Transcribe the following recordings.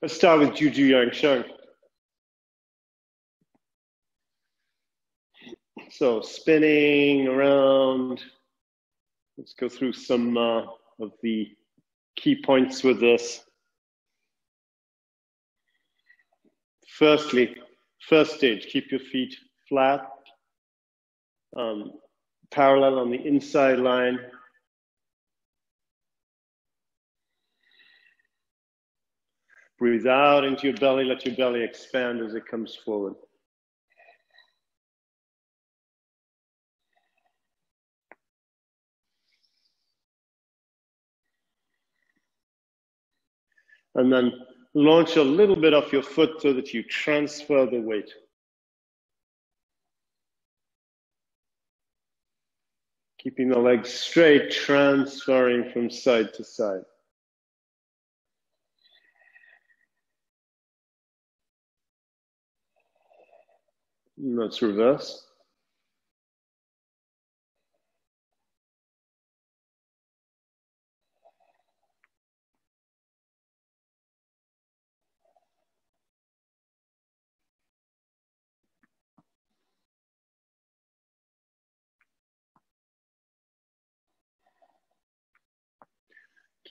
Let's start with Juju Yang. So spinning around. Let's go through some of the key points with this. Firstly, first stage, keep your feet flat, parallel on the inside line. Breathe out into your belly, let your belly expand as it comes forward. And then launch a little bit off your foot so that you transfer the weight. Keeping the legs straight, transferring from side to side. And let's reverse.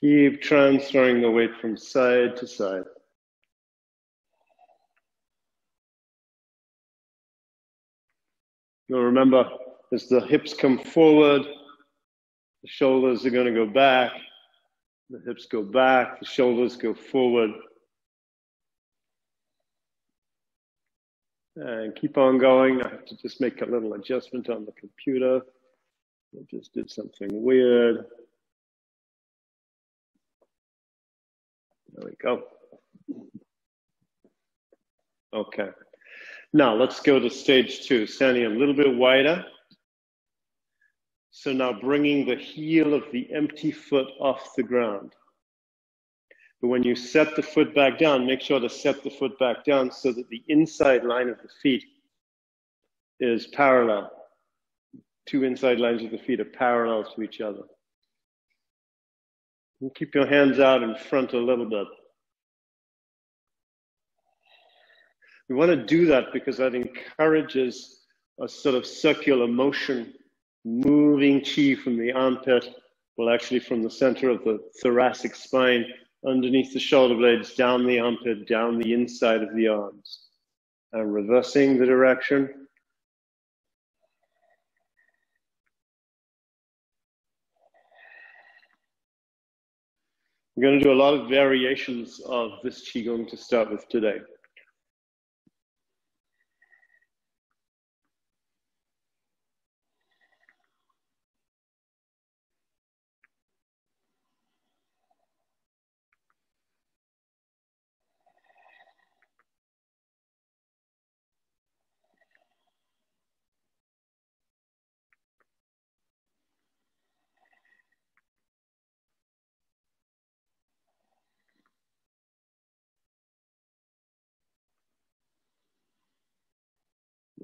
Keep transferring the weight from side to side. Now remember, as the hips come forward, the shoulders are going to go back, the hips go back, the shoulders go forward. And keep on going. I have to just make a little adjustment on the computer. I just did something weird. There we go. Okay. Now let's go to stage 2, standing a little bit wider. So now bringing the heel of the empty foot off the ground. But when you set the foot back down, make sure to set the foot back down so that the inside line of the feet is parallel. Two inside lines of the feet are parallel to each other. And keep your hands out in front a little bit. We want to do that because that encourages a sort of circular motion, moving chi from the armpit, well, actually from the center of the thoracic spine, underneath the shoulder blades, down the armpit, down the inside of the arms. And reversing the direction. We're going to do a lot of variations of this Qigong to start with today.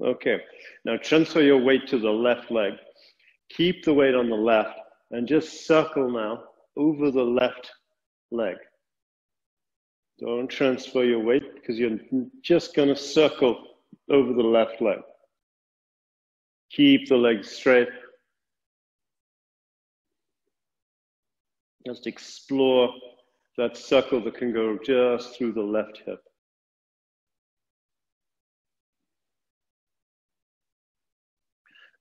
Okay, now transfer your weight to the left leg. Keep the weight on the left and just circle now over the left leg. Don't transfer your weight because you're just going to circle over the left leg. Keep the legs straight. Just explore that circle that can go just through the left hip.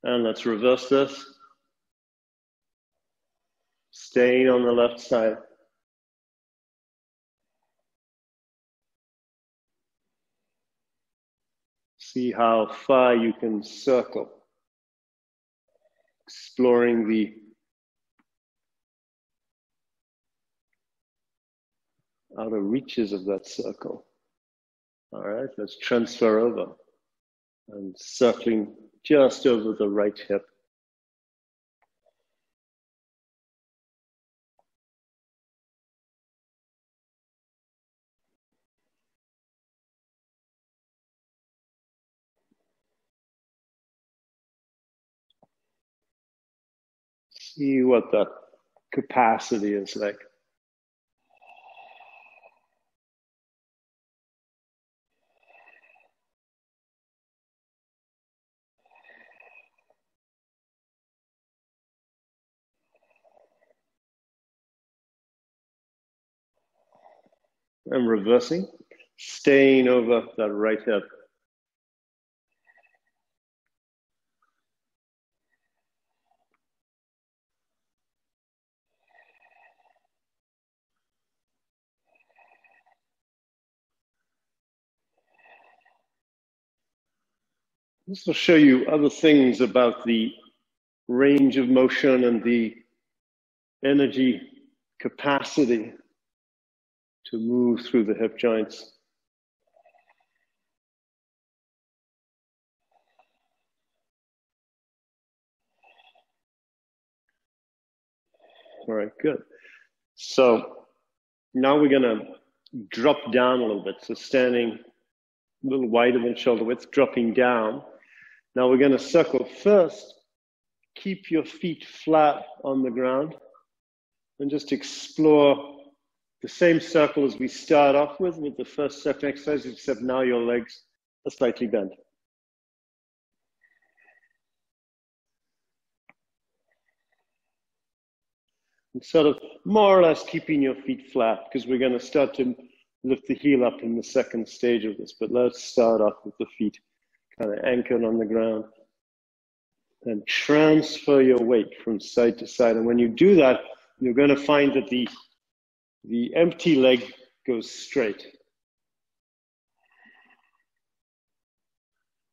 And let's reverse this. Staying on the left side. See how far you can circle. Exploring the outer reaches of that circle. All right, let's transfer over. And circling just over the right hip. See what that capacity is like. and reversing, staying over that right hip. This will show you other things about the range of motion and the energy capacity to move through the hip joints. All right, good. So now we're going to drop down a little bit. So standing a little wider than shoulder width, dropping down. Now we're going to circle. First, keep your feet flat on the ground and just explore the same circle as we start off with the first circle exercise, except now your legs are slightly bent. And sort of more or less keeping your feet flat, because we're going to start to lift the heel up in the second stage of this. But let's start off with the feet kind of anchored on the ground. And transfer your weight from side to side. And when you do that, you're going to find that the empty leg goes straight.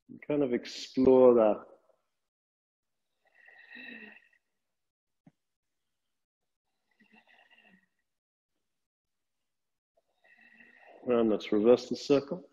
You kind of explore that. And let's reverse the circle.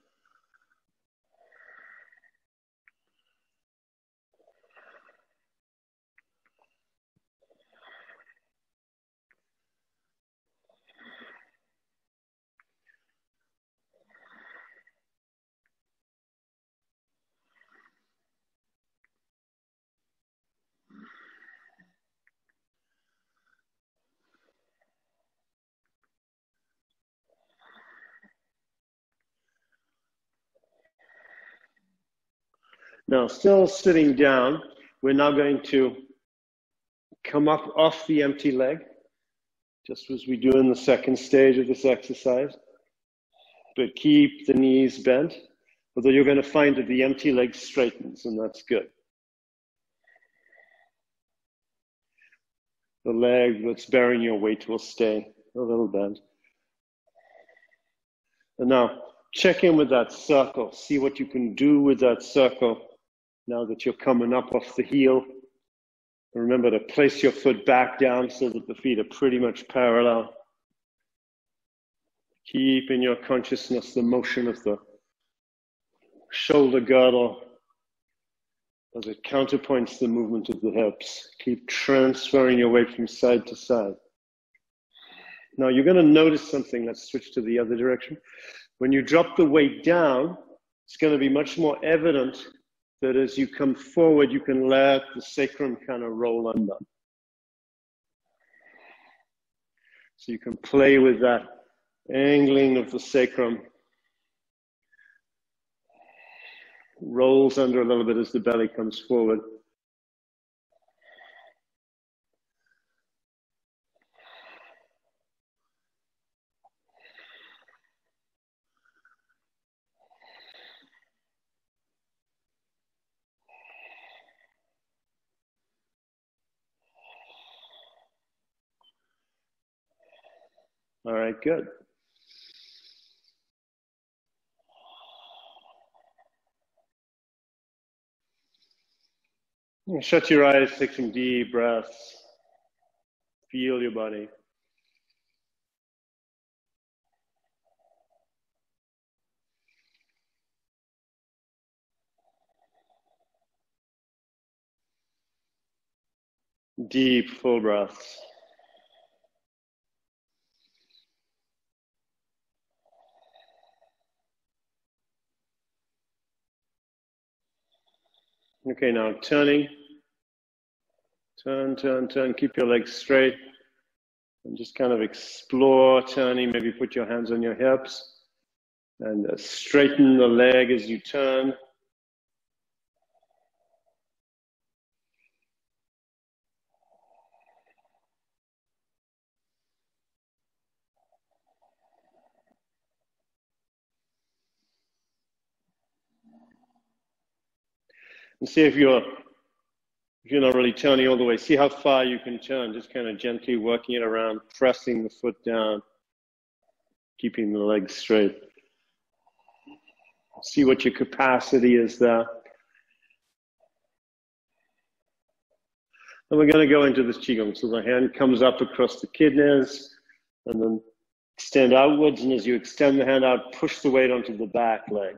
Now, still sitting down, we're now going to come up off the empty leg, just as we do in the second stage of this exercise. But keep the knees bent, although you're going to find that the empty leg straightens, and that's good. The leg that's bearing your weight will stay a little bent. And now, check in with that circle. See what you can do with that circle now that you're coming up off the heel. And remember to place your foot back down so that the feet are pretty much parallel. Keep in your consciousness the motion of the shoulder girdle as it counterpoints the movement of the hips. Keep transferring your weight from side to side. Now you're going to notice something. Let's switch to the other direction. When you drop the weight down, it's going to be much more evident that as you come forward, you can let the sacrum kind of roll under. So you can play with that angling of the sacrum. Rolls under a little bit as the belly comes forward. All right, good. Shut your eyes, take some deep breaths. Feel your body. Deep, full breaths. Okay, now turning. Turn, turn, turn. Keep your legs straight. And just kind of explore turning. Maybe put your hands on your hips. And straighten the leg as you turn. And see if you're not really turning all the way, see how far you can turn, just kind of gently working it around, pressing the foot down, keeping the legs straight. See what your capacity is there. And we're going to go into this Qigong. So the hand comes up across the kidneys and then extend outwards. And as you extend the hand out, push the weight onto the back leg.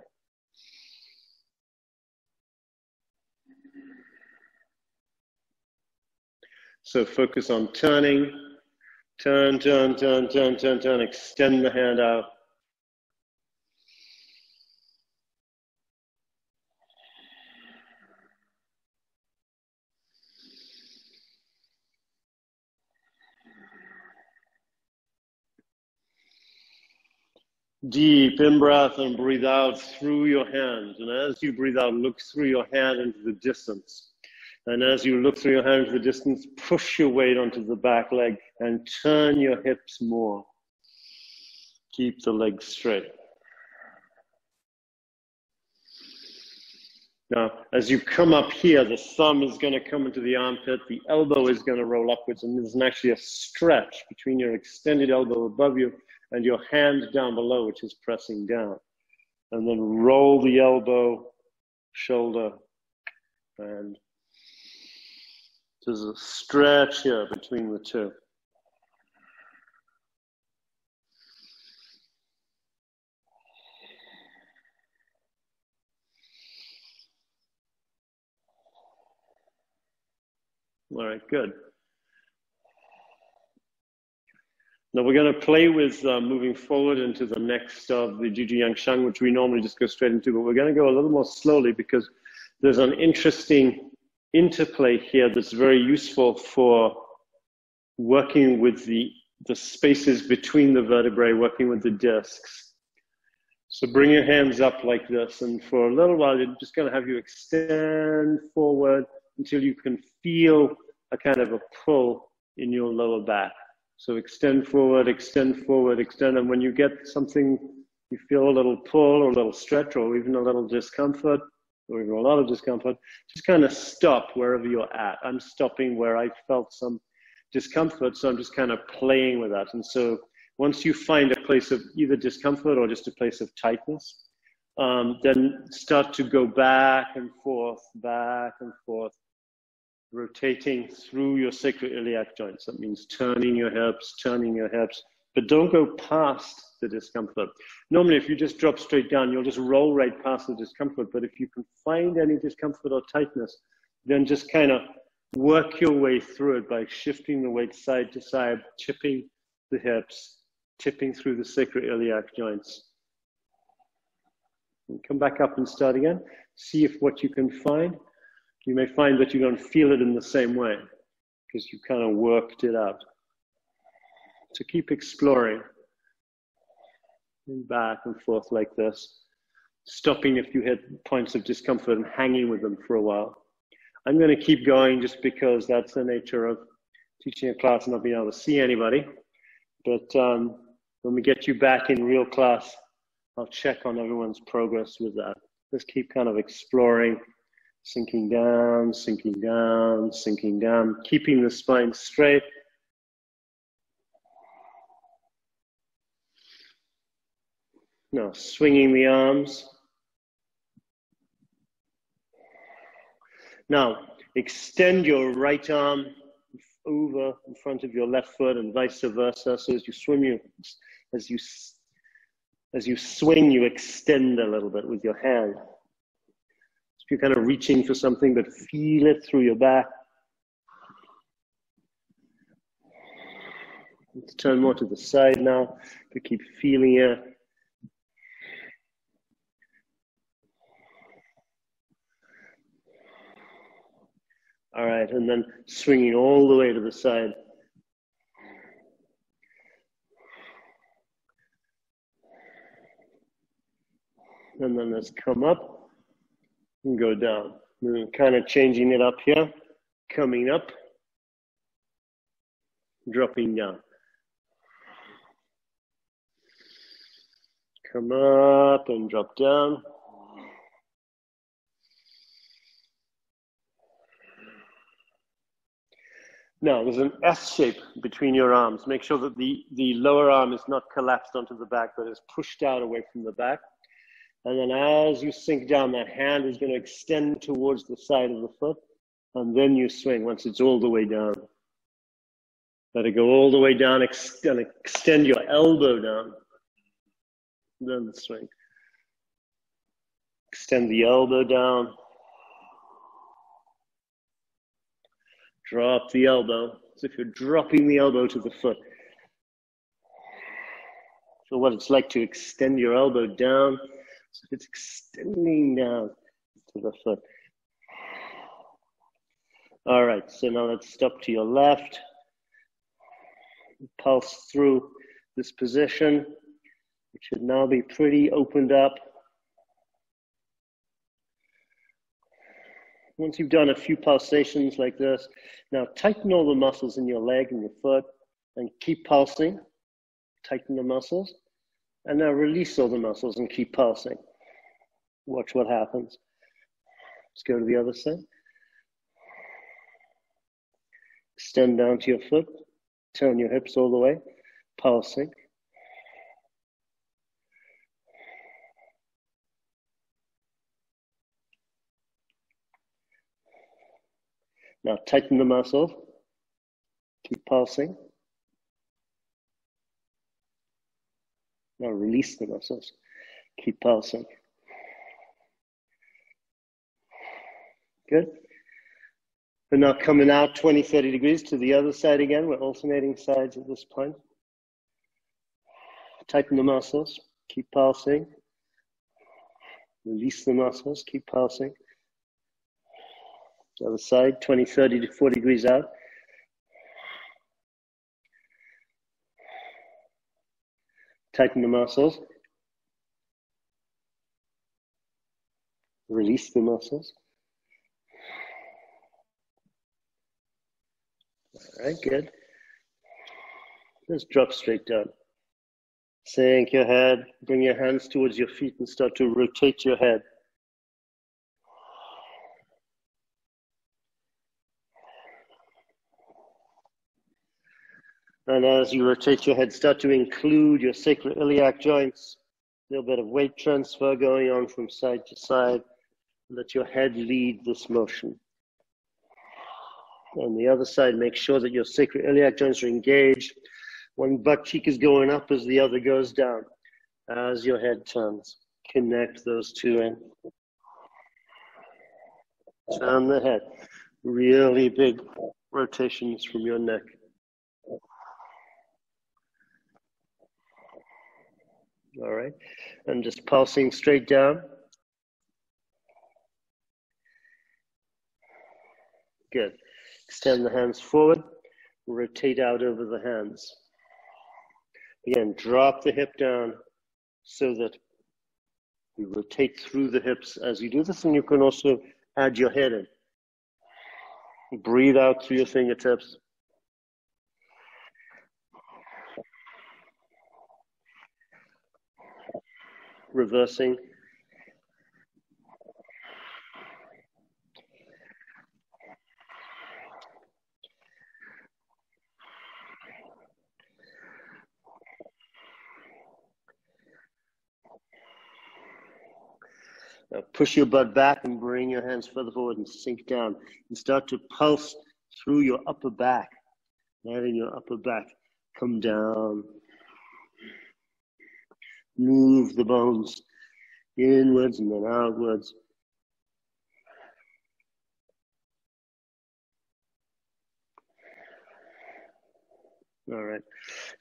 So focus on turning. Turn, turn, turn, turn, turn, turn. Extend the hand out. Deep in-breath and breathe out through your hand. And as you breathe out, look through your hand into the distance. And as you look through your hand into the distance, push your weight onto the back leg and turn your hips more. Keep the legs straight. Now, as you come up here, the thumb is going to come into the armpit, the elbow is going to roll upwards, and there's actually a stretch between your extended elbow above you and your hand down below, which is pressing down. And then roll the elbow, shoulder, and there's a stretch here between the two. All right, good. Now we're going to play with moving forward into the next of the Juju Yang Shang, which we normally just go straight into, but we're going to go a little more slowly because there's an interesting interplay here that's very useful for working with the spaces between the vertebrae, working with the discs. So bring your hands up like this, and for a little while, I'm just going to have you extend forward until you can feel a kind of a pull in your lower back. So extend forward, extend forward, extend, and when you get something, you feel a little pull or a little stretch or even a little discomfort or even a lot of discomfort, just kind of stop wherever you're at. I'm stopping where I felt some discomfort, so I'm just kind of playing with that. And so once you find a place of either discomfort or just a place of tightness, then start to go back and forth, rotating through your sacroiliac joints. That means turning your hips, but don't go past the discomfort. Normally, if you just drop straight down, you'll just roll right past the discomfort. But if you can find any discomfort or tightness, then just kind of work your way through it by shifting the weight side to side, tipping the hips, tipping through the sacroiliac joints. And come back up and start again. See if what you can find. You may find that you don't feel it in the same way because you kind of worked it out. So keep exploring. And back and forth like this. Stopping if you hit points of discomfort and hanging with them for a while. I'm going to keep going just because that's the nature of teaching a class and not being able to see anybody. But when we get you back in real class, I'll check on everyone's progress with that. Let's keep kind of exploring. Sinking down, sinking down, sinking down, keeping the spine straight. Now, swinging the arms. Now, extend your right arm over in front of your left foot and vice versa. So as you swim, as you swing, you extend a little bit with your hand. You're kind of reaching for something, but feel it through your back. Let's turn more to the side now, to keep feeling it. All right, and then swinging all the way to the side. And then let's come up. And go down. We're kind of changing it up here. Coming up. Dropping down. Come up and drop down. Now, there's an S shape between your arms. Make sure that the lower arm is not collapsed onto the back, but is pushed out away from the back. And then as you sink down, that hand is going to extend towards the side of the foot. And then you swing once it's all the way down. Let it go all the way down, and extend your elbow down. Then swing. Extend the elbow down. Drop the elbow, as if you're dropping the elbow to the foot. So what it's like to extend your elbow down, so it's extending down to the foot. All right, so now let's stop to your left. Pulse through this position. It should now be pretty opened up. Once you've done a few pulsations like this, now tighten all the muscles in your leg and your foot and keep pulsing. Tighten the muscles. And now release all the muscles and keep pulsing. Watch what happens. Let's go to the other side. Extend down to your foot. Turn your hips all the way. Pulsing. Now tighten the muscles. Keep pulsing. Now release the muscles. Keep pulsing. Good. We're now coming out 20, 30 degrees to the other side again. We're alternating sides at this point. Tighten the muscles. Keep pulsing. Release the muscles. Keep pulsing. The other side, 20, 30 to 40 degrees out. Tighten the muscles. Release the muscles. All right, good. Just drop straight down. Sink your head. Bring your hands towards your feet and start to rotate your head. And as you rotate your head, start to include your sacroiliac joints. A little bit of weight transfer going on from side to side. Let your head lead this motion. On the other side, make sure that your sacroiliac joints are engaged. One butt cheek is going up as the other goes down. As your head turns, connect those two in. Turn the head. Really big rotations from your neck. All right, and just pulsing straight down. Good. Extend the hands forward, rotate out over the hands. Again, drop the hip down so that you rotate through the hips as you do this, and you can also add your head in. Breathe out through your fingertips. Reversing. Now push your butt back and bring your hands further forward and sink down. And start to pulse through your upper back. Letting your upper back come down. Move the bones inwards and then outwards. All right.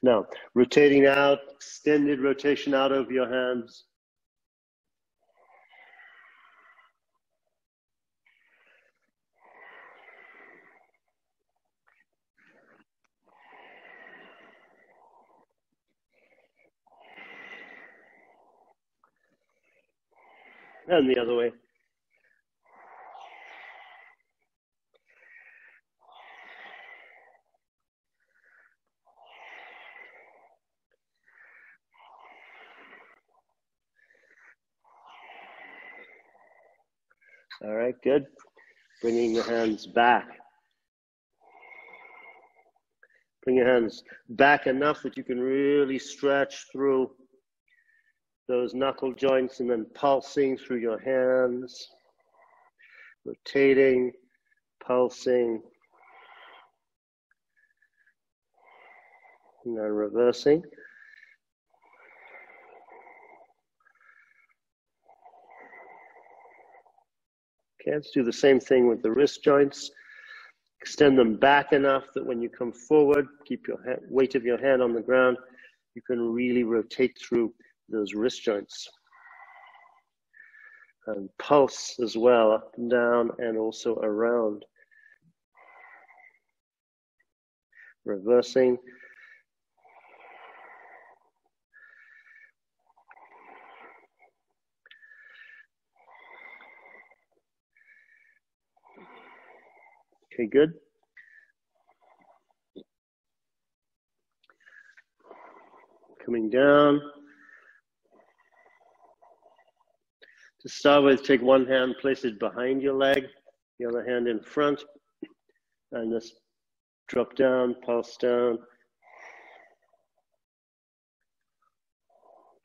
Now, rotating out, extended rotation out over your hands. And the other way. All right, good. Bringing the hands back. Bring your hands back enough that you can really stretch through those knuckle joints, and then pulsing through your hands, rotating, pulsing, and then reversing. Okay, let's do the same thing with the wrist joints. Extend them back enough that when you come forward, keep your weight of your hand on the ground, you can really rotate through those wrist joints. And pulse as well, up and down and also around. Reversing. Okay, good. Coming down. To start with, take one hand, place it behind your leg, the other hand in front, and just drop down, pulse down.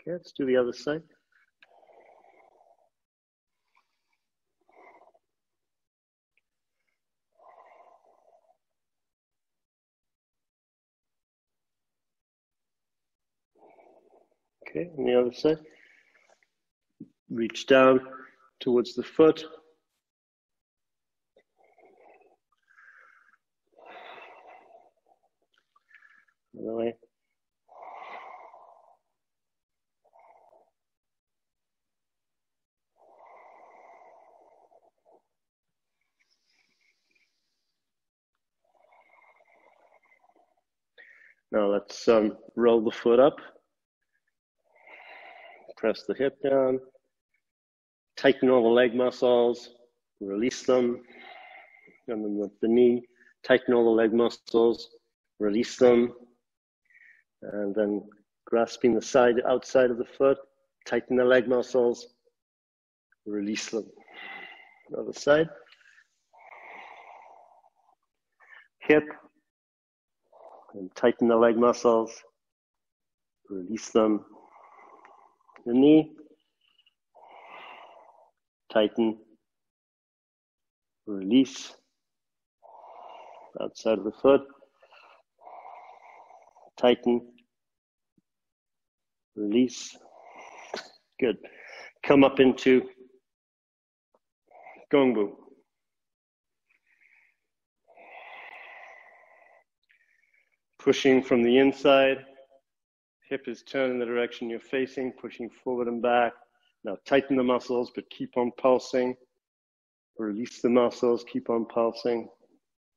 Okay, let's do the other side. Okay, on the other side. Reach down towards the foot. Other way. Now let's roll the foot up. Press the hip down. Tighten all the leg muscles. Release them. And then with the knee, tighten all the leg muscles. Release them. And then grasping the side, outside of the foot. Tighten the leg muscles. Release them. Other side. Hip. And tighten the leg muscles. Release them. The knee. Tighten. Release. Outside of the foot. Tighten. Release. Good. Come up into Gongbu. Pushing from the inside. Hip is turned in the direction you're facing, pushing forward and back. Now tighten the muscles, but keep on pulsing. Release the muscles, keep on pulsing.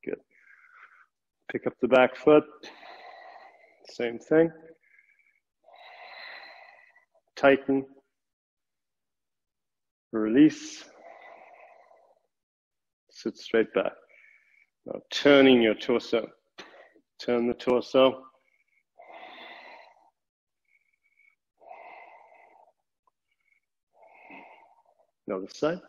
Good. Pick up the back foot. Same thing. Tighten. Release. Sit straight back. Now turning your torso. Turn the torso. Other side.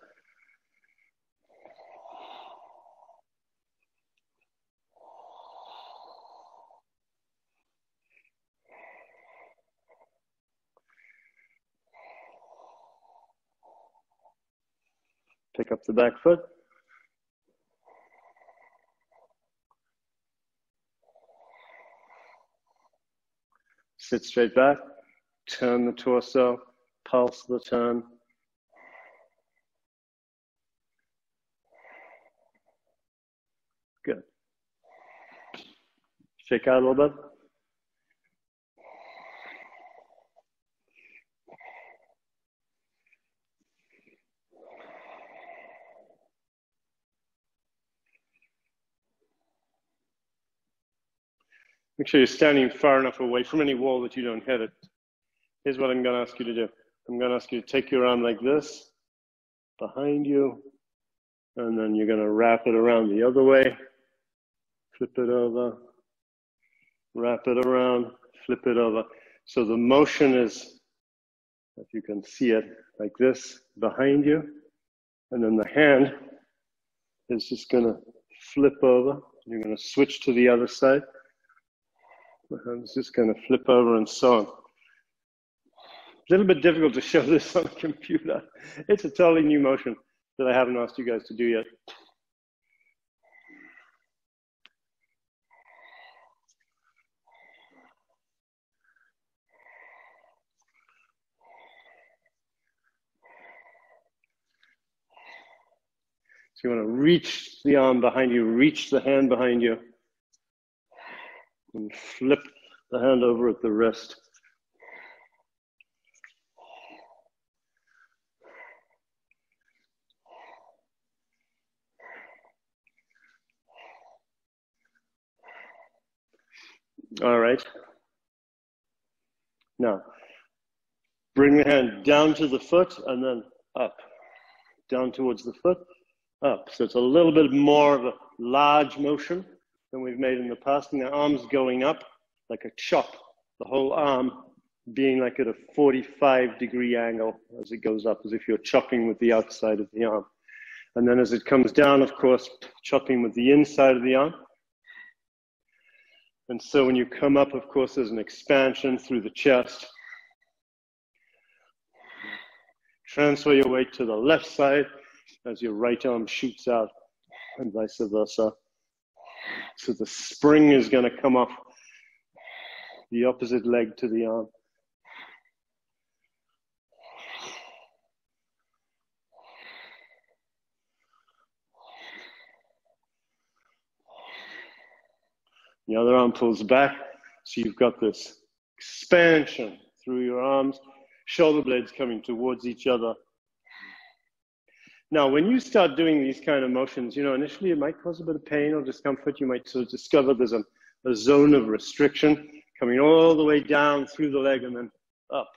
Pick up the back foot. Sit straight back. Turn the torso. Pulse the turn. Good. Shake out a little bit. Make sure you're standing far enough away from any wall that you don't hit it. Here's what I'm going to ask you to do. I'm going to ask you to take your arm like this, behind you, and then you're going to wrap it around the other way, flip it over, wrap it around, flip it over. So the motion is, if you can see it, like this, behind you, and then the hand is just going to flip over. You're going to switch to the other side. The hand's just going to flip over and so on. A little bit difficult to show this on a computer. It's a totally new motion that I haven't asked you guys to do yet. So you want to reach the arm behind you, reach the hand behind you, and flip the hand over at the wrist. All right. Now, bring the hand down to the foot and then up. Down towards the foot, up. So it's a little bit more of a large motion than we've made in the past. And the arm's going up like a chop. The whole arm being like at a 45-degree angle as it goes up, as if you're chopping with the outside of the arm. And then as it comes down, of course, chopping with the inside of the arm. And so when you come up, of course, there's an expansion through the chest. Transfer your weight to the left side as your right arm shoots out and vice versa. So the spring is going to come off the opposite leg to the arm. The other arm pulls back, so you've got this expansion through your arms, shoulder blades coming towards each other. Now, when you start doing these kind of motions, initially it might cause a bit of pain or discomfort. You might sort of discover there's a zone of restriction coming all the way down through the leg and then up.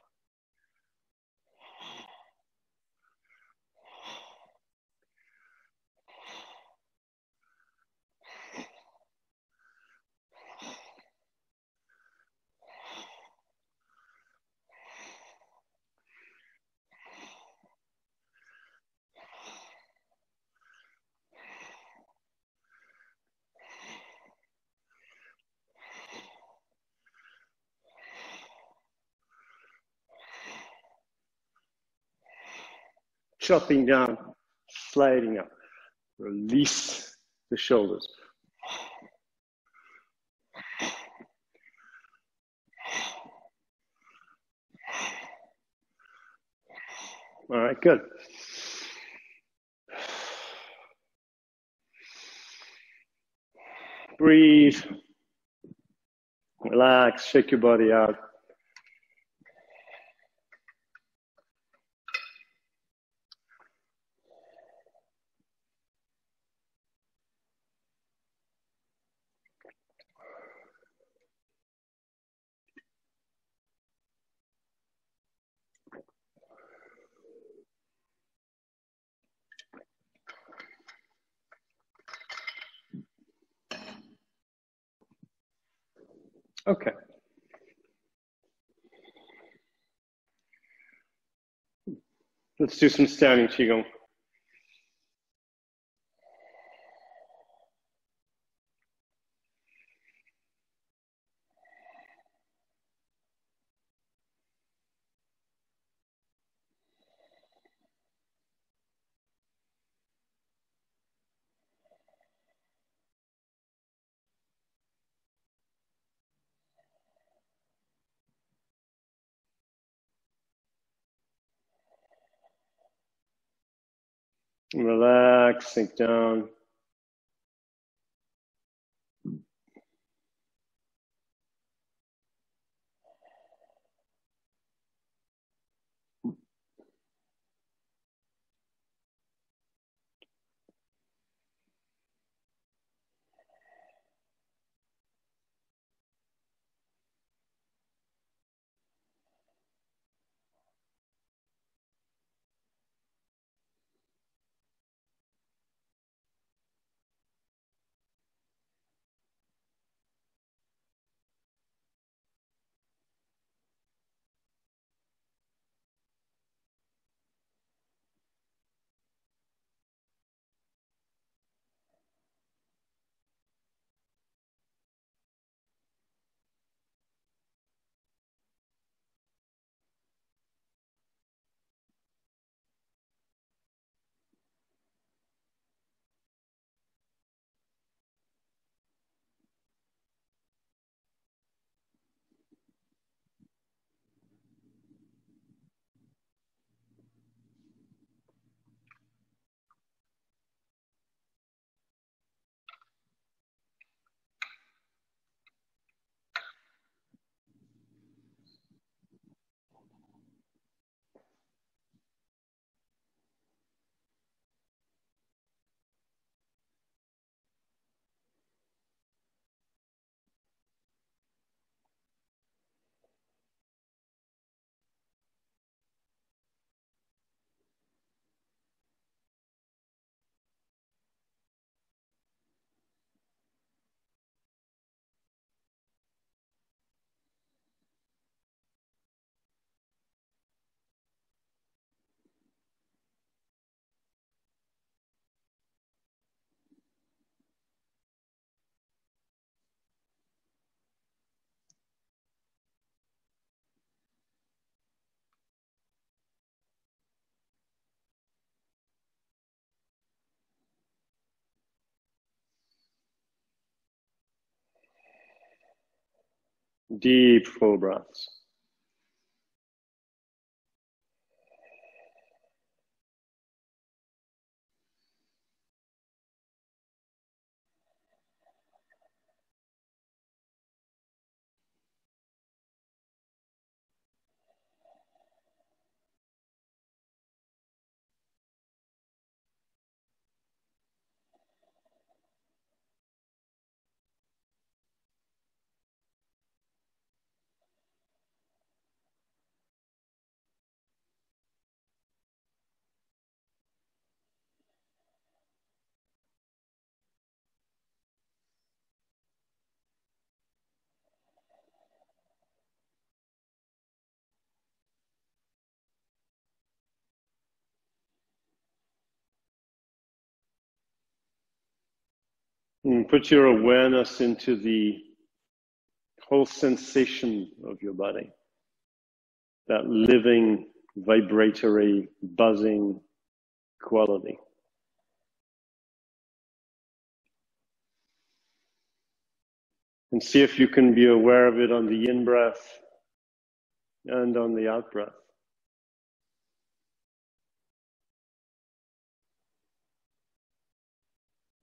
Chopping down, sliding up. Release the shoulders. All right, good. Breathe. Relax, shake your body out. Okay. Let's do some standing Qigong. Relax, sink down. Deep, full breaths. And put your awareness into the whole sensation of your body. That living, vibratory, buzzing quality. And see if you can be aware of it on the in-breath and on the out-breath.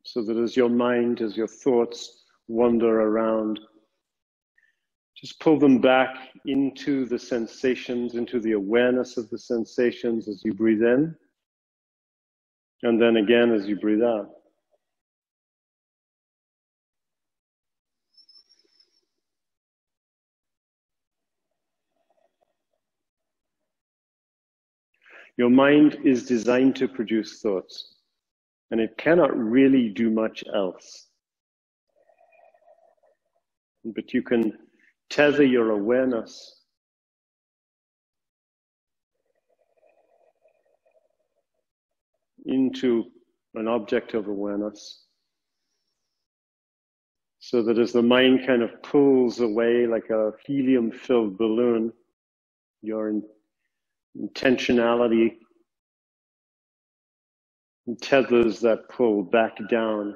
So that as your mind, as your thoughts wander around, just pull them back into the sensations, into the awareness of the sensations as you breathe in, and then again as you breathe out. Your mind is designed to produce thoughts, and it cannot really do much else. But you can tether your awareness into an object of awareness, so that as the mind kind of pulls away like a helium-filled balloon, your intentionality tethers that pull back down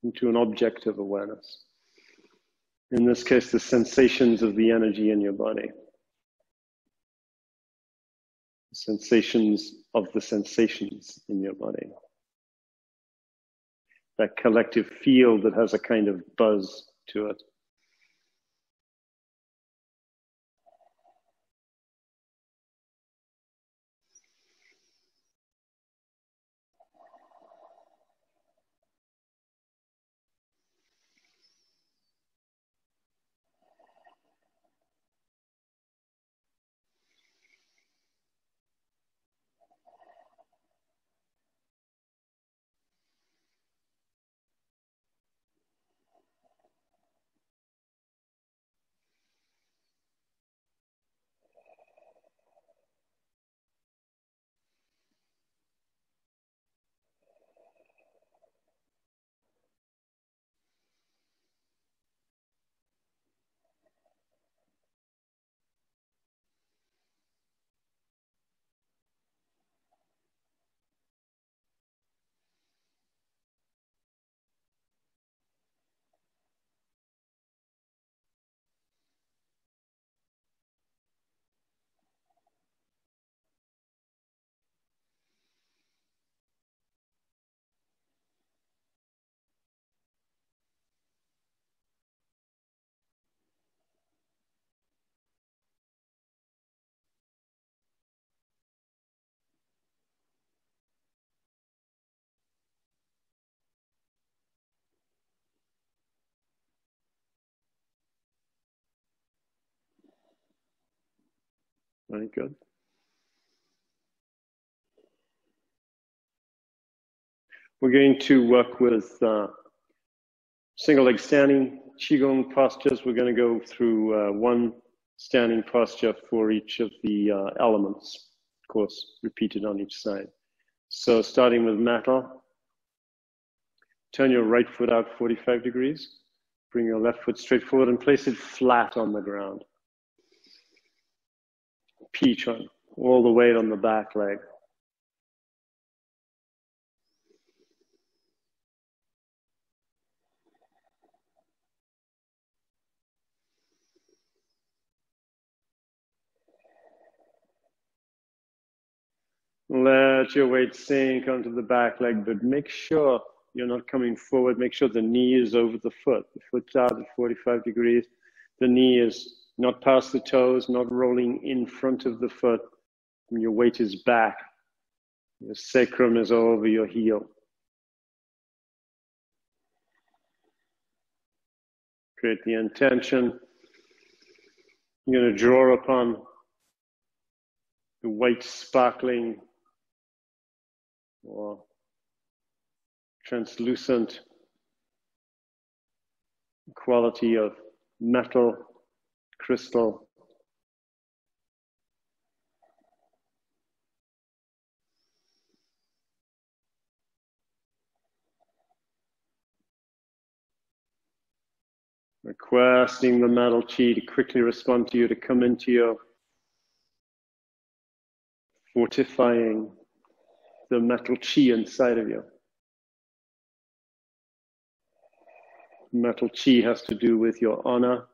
into an object of awareness. In this case, the sensations of the energy in your body. The sensations of the sensations in your body. That collective field that has a kind of buzz to it. Very good. We're going to work with single leg standing, Qigong postures. We're going to go through one standing posture for each of the elements, of course, repeated on each side. So starting with metta, turn your right foot out 45 degrees, bring your left foot straight forward and place it flat on the ground. Peach on, all the weight on the back leg. Let your weight sink onto the back leg, but make sure you're not coming forward. Make sure the knee is over the foot. The foot's out at 45 degrees. The knee is not past the toes, not rolling in front of the foot. And your weight is back. Your sacrum is over your heel. Create the intention. You're going to draw upon the white sparkling or translucent quality of metal, crystal. Requesting the metal chi to quickly respond to you, to come into your fortifying the metal chi inside of you. Metal chi has to do with your honor,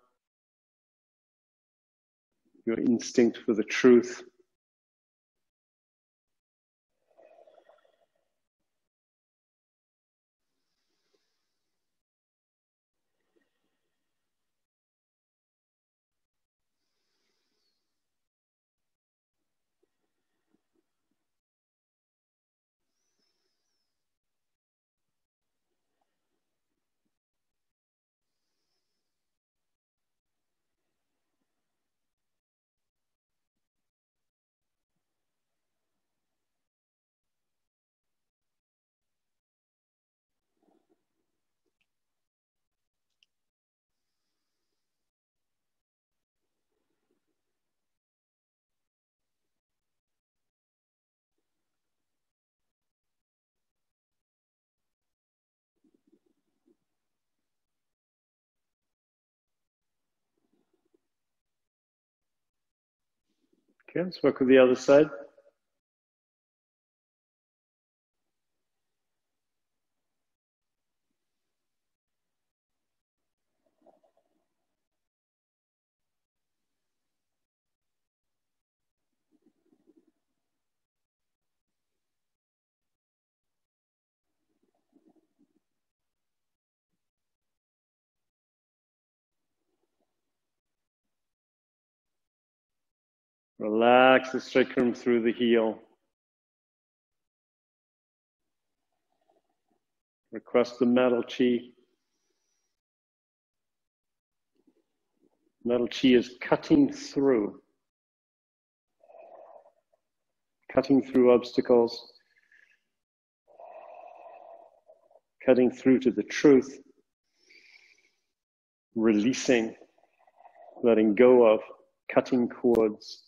your instinct for the truth. Okay, let's work with the other side. Relax the sacrum through the heel. Request the metal chi. Metal chi is cutting through obstacles, cutting through to the truth, releasing, letting go of, cutting cords.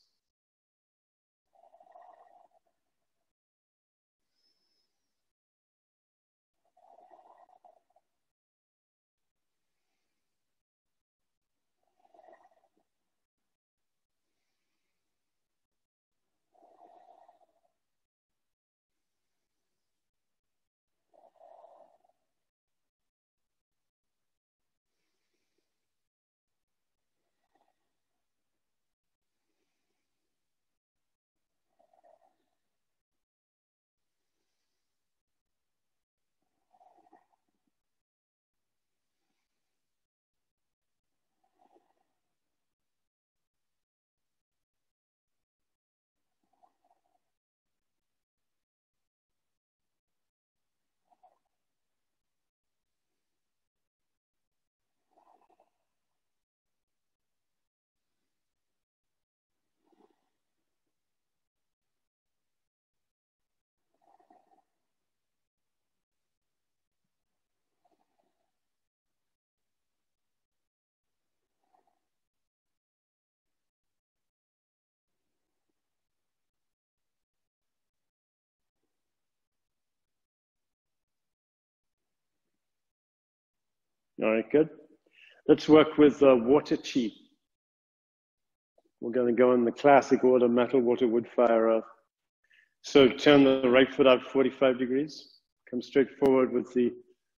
All right, good. Let's work with water chi. We're going to go in the classic order: metal, water, wood, fire, earth. So turn the right foot out 45 degrees. Come straight forward with the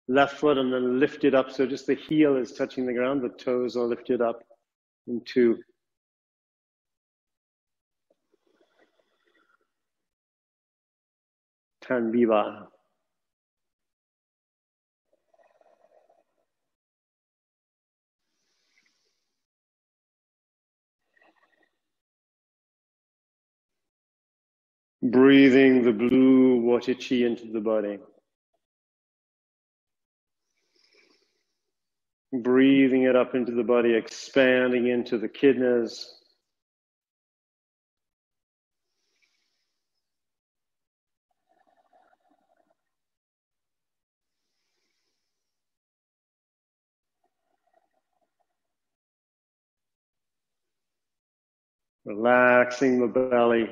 left foot and then lift it up. So just the heel is touching the ground, the toes are lifted up into Tan Biba. Breathing the blue water chi into the body. Breathing it up into the body, expanding into the kidneys. Relaxing the belly.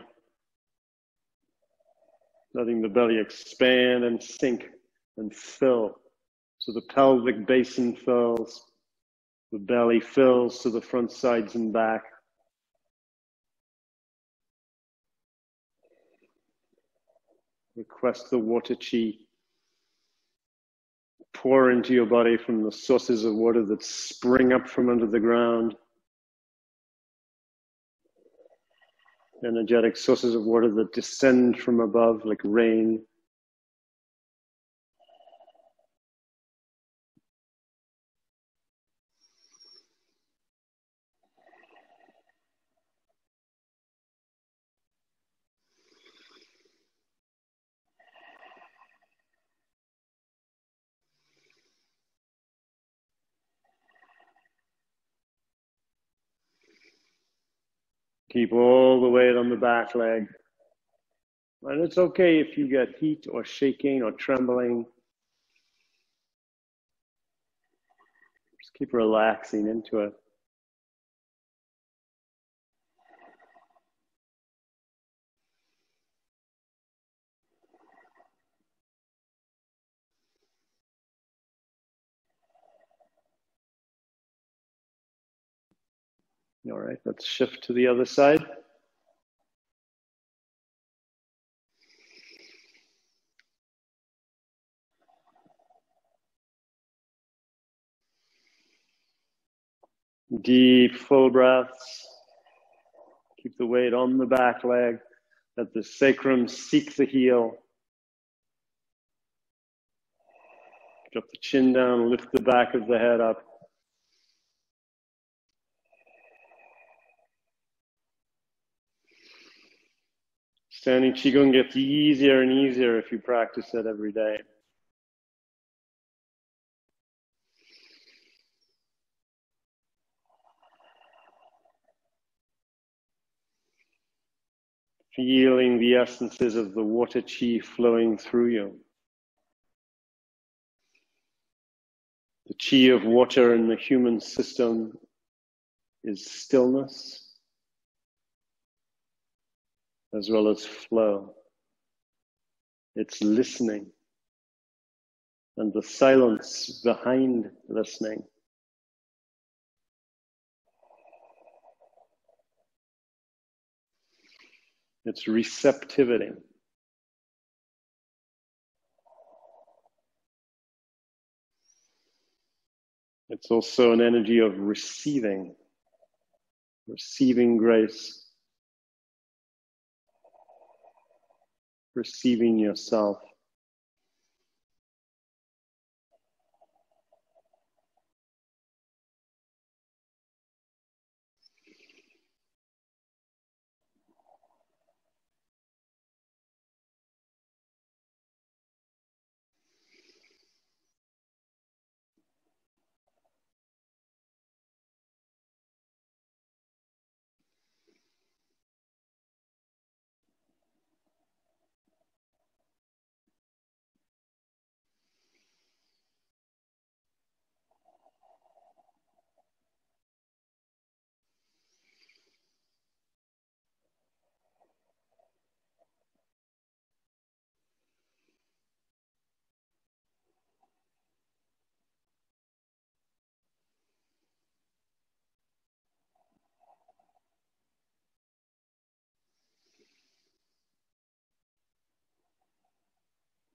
Letting the belly expand and sink and fill. So the pelvic basin fills. The belly fills to the front, sides, and back. Request the water chi. Pour into your body from the sources of water that spring up from under the ground. Energetic sources of water that descend from above like rain. Keep all the weight on the back leg. And it's okay if you get heat or shaking or trembling. Just keep relaxing into it. All right, let's shift to the other side. Deep, full breaths. Keep the weight on the back leg. Let the sacrum seek the heel. Drop the chin down, lift the back of the head up. Standing Qigong gets easier and easier if you practice it every day. Feeling the essences of the water chi flowing through you. The chi of water in the human system is stillness as well as flow. It's listening and the silence behind listening. It's receptivity. It's also an energy of receiving grace, receiving yourself.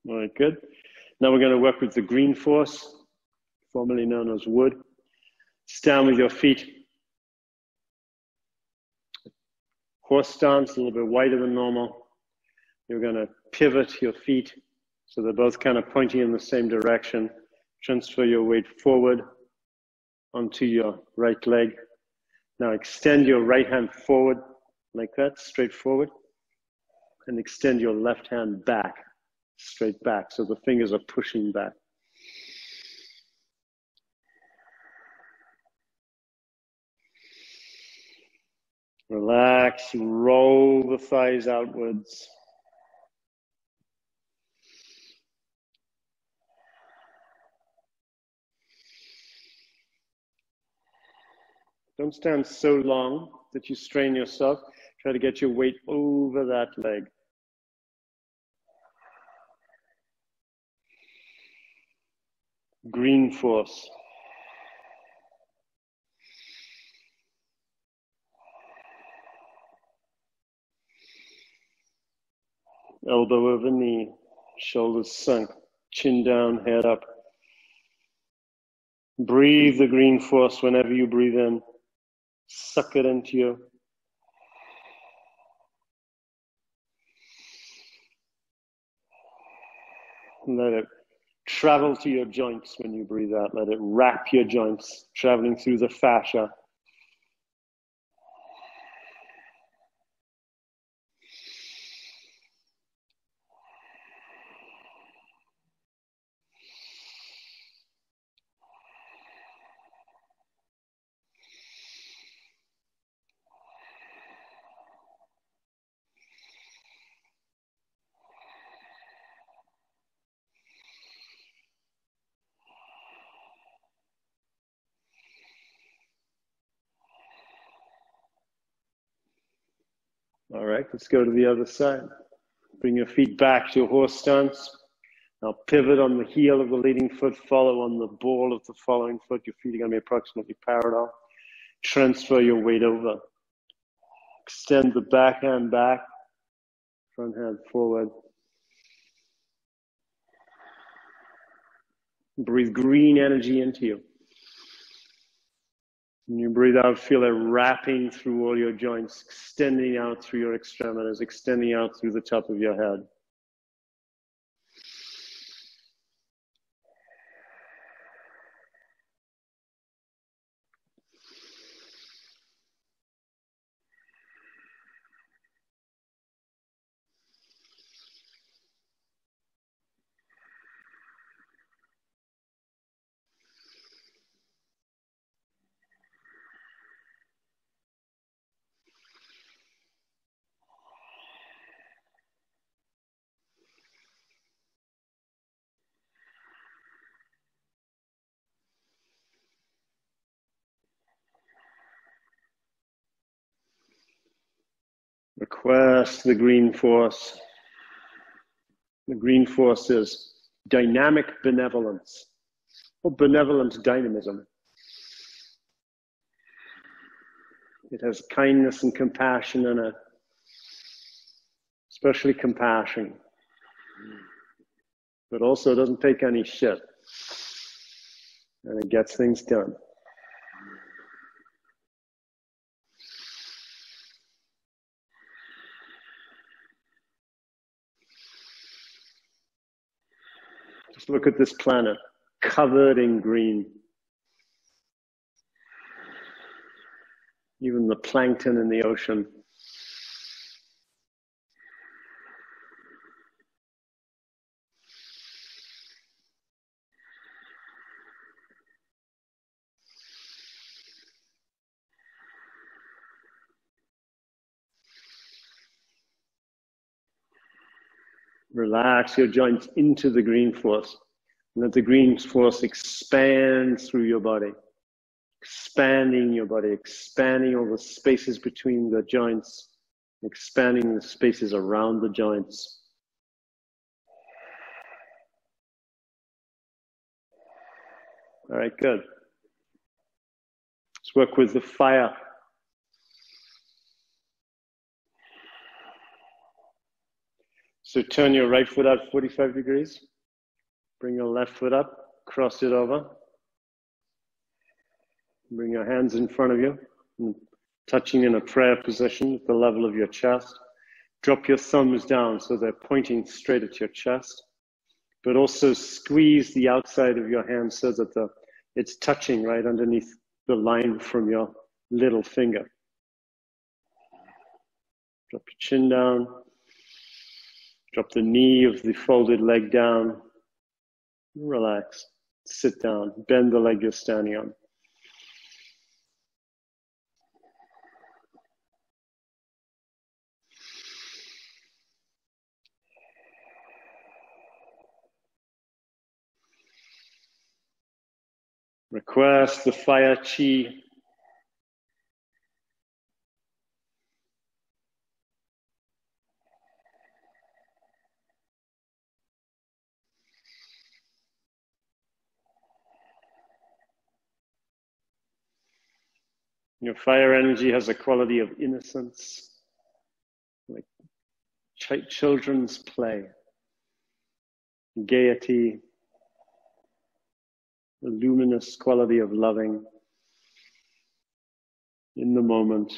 All right, good. Now we're going to work with the green force, formerly known as wood. Stand with your feet. Horse stance, a little bit wider than normal. You're going to pivot your feet so they're both kind of pointing in the same direction. Transfer your weight forward onto your right leg. Now extend your right hand forward like that, straight forward, and extend your left hand back, straight back, so the fingers are pushing back. Relax, roll the thighs outwards. Don't stand so long that you strain yourself. Try to get your weight over that leg. Green force. Elbow over knee, shoulders sunk, chin down, head up. Breathe the green force whenever you breathe in. Suck it into you. Let it travel to your joints when you breathe out. Let it wrap your joints, traveling through the fascia. All right, let's go to the other side. Bring your feet back to your horse stance. Now pivot on the heel of the leading foot, follow on the ball of the following foot. Your feet are going to be approximately parallel. Transfer your weight over. Extend the back hand back, front hand forward. Breathe green energy into you. When you breathe out, feel it wrapping through all your joints, extending out through your extremities, extending out through the top of your head. Request the green force. The green force is dynamic benevolence, or benevolent dynamism. It has kindness and compassion in it, especially compassion, but also doesn't take any shit, and it gets things done. Just look at this planet, covered in green. Even the plankton in the ocean. Relax your joints into the green force. Let the green force expand through your body. Expanding your body, expanding all the spaces between the joints, expanding the spaces around the joints. All right, good. Let's work with the fire. So turn your right foot out 45 degrees. Bring your left foot up, cross it over. Bring your hands in front of you, touching in a prayer position at the level of your chest. Drop your thumbs down so they're pointing straight at your chest, but also squeeze the outside of your hand so that it's touching right underneath the line from your little finger. Drop your chin down. Drop the knee of the folded leg down. Relax. Sit down. Bend the leg you're standing on. Request the fire chi Your fire energy has a quality of innocence, like children's play, gaiety, the luminous quality of loving in the moment.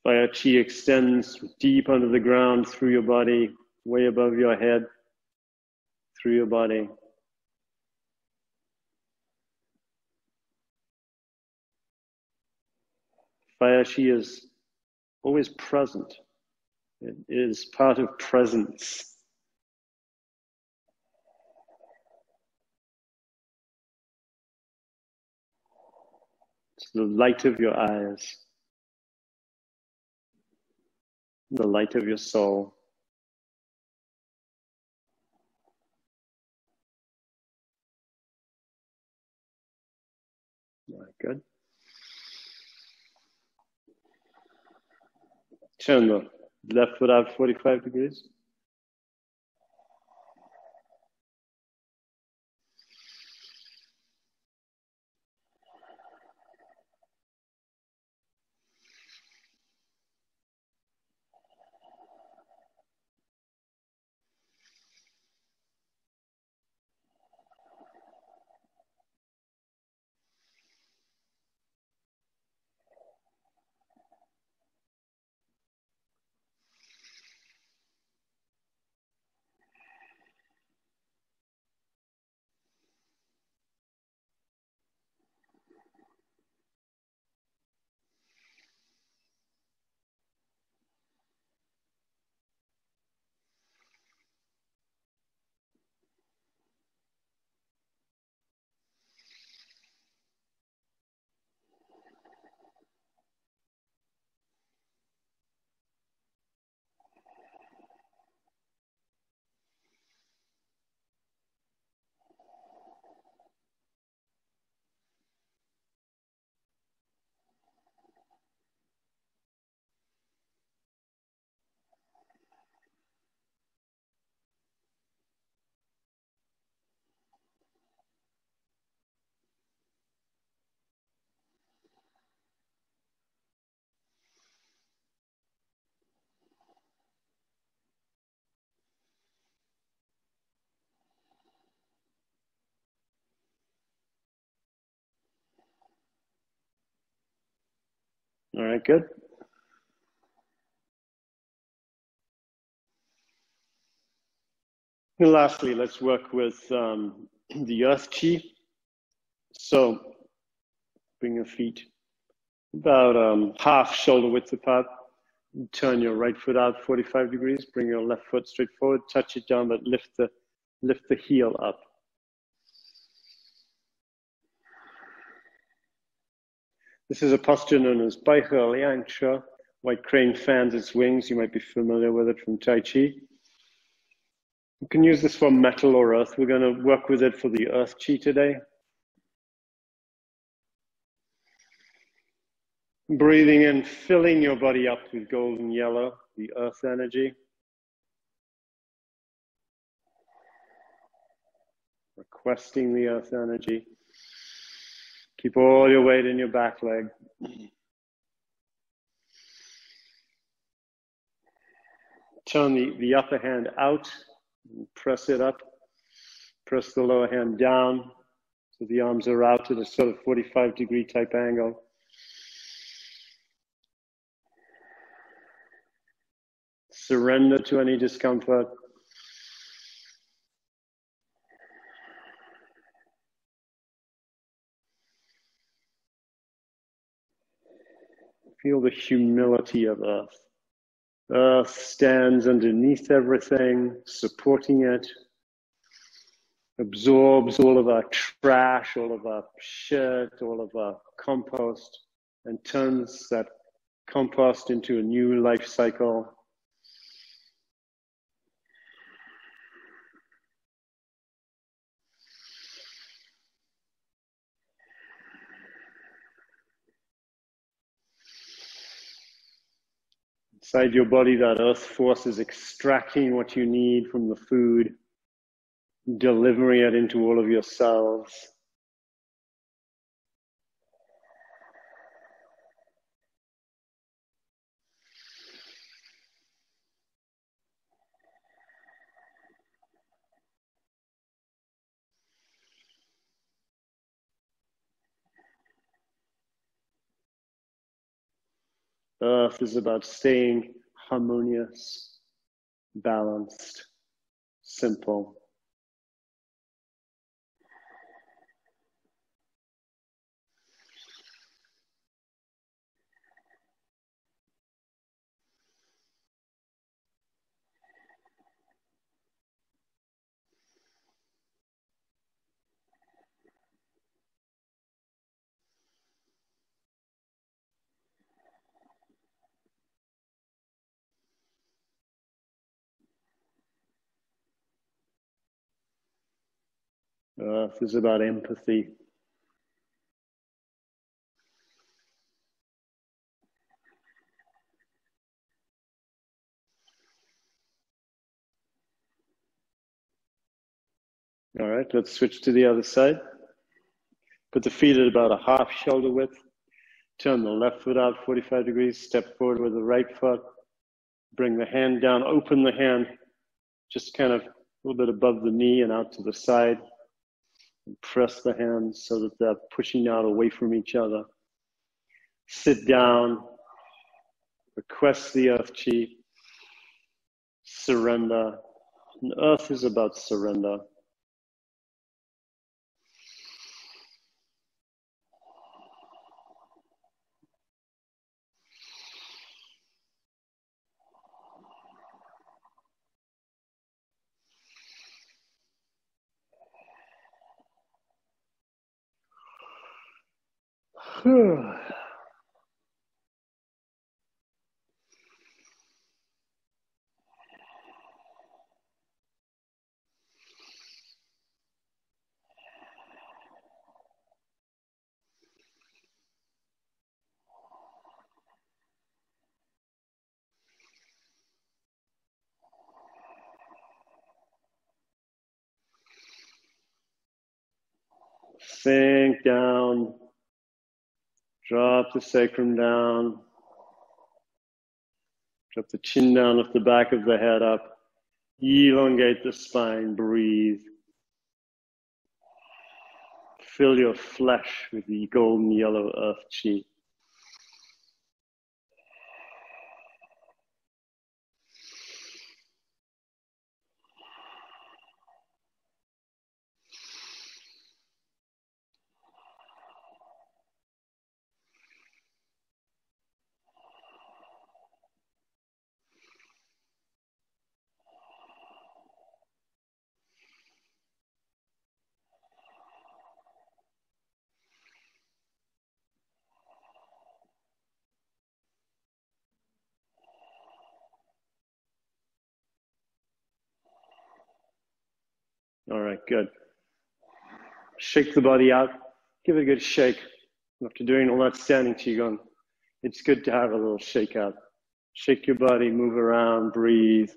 Fire chi extends deep under the ground, through your body, way above your head, through your body. Fire chi is always present. It is part of presence. It's the light of your eyes, the light of your soul. Good. Turn the left foot out 45 degrees. All right, good. And lastly, let's work with the earth chi. So bring your feet about half shoulder width apart. Turn your right foot out 45 degrees. Bring your left foot straight forward. Touch it down, but lift the heel up. This is a posture known as Bai He Liang Che. White crane fans its wings. You might be familiar with it from Tai Chi. You can use this for metal or earth. We're going to work with it for the earth chi today. Breathing in, filling your body up with golden yellow, the earth energy. requesting the earth energy. Keep all your weight in your back leg. Turn the upper hand out, press it up. Press the lower hand down so the arms are out at a sort of 45-degree type angle. Surrender to any discomfort. Feel the humility of Earth. Earth stands underneath everything, supporting it, absorbs all of our trash, all of our shit, all of our compost, and turns that compost into a new life cycle. Inside your body, that earth force is extracting what you need from the food, delivering it into all of your cells. Earth is about staying harmonious, balanced, simple. Earth is about empathy. All right, let's switch to the other side. Put the feet at about a half shoulder width. Turn the left foot out 45 degrees. Step forward with the right foot. Bring the hand down. Open the hand just kind of a little bit above the knee and out to the side. And press the hands so that they're pushing out away from each other. Sit down. Request the earth chi. Surrender. And earth is about surrender. Sink down. Drop the sacrum down. Drop the chin down, lift the back of the head up. Elongate the spine, breathe. Fill your flesh with the golden yellow earth chi. All right, good. Shake the body out. Give it a good shake. After doing all that standing Qigong, it's good to have a little shake out. Shake your body, move around, breathe.